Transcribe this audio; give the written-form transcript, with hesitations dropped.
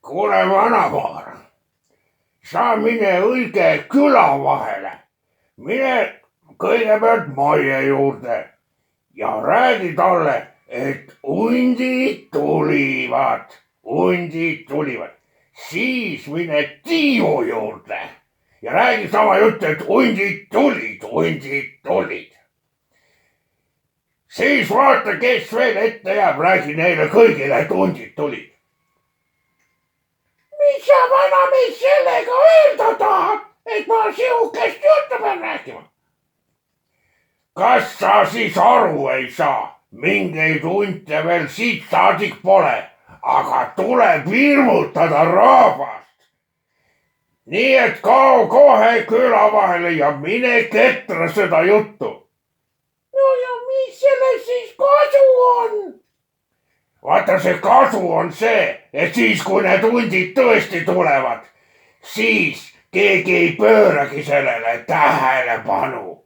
kuule, vanakoer, sa mine õige küla vahele, mine kõigepealt majja juurde ja räägi talle, et hundid tulivad. Siis mine Tiiu juurde ja räägi sama juttu, et hundid tulid. Siis vaata, kes veel ette jääb, räägi neile kõigile, et hundid tulid. Mis sa, vanamees, sellega öelda tahad, et ma sihukest juttu pean rääkima? Kas sa siis aru ei saa? Mingeid hunte veel siit saadik pole, aga tuleb hirmutada rahvast. Nii et kao kohe küla vahele ja mine ketra seda juttu. No ja mis sellest siis kasu on? Vaata, see kasu on see, et siis, kui need hundid tõesti tulevad, siis keegi ei pööragi sellele tähelepanu.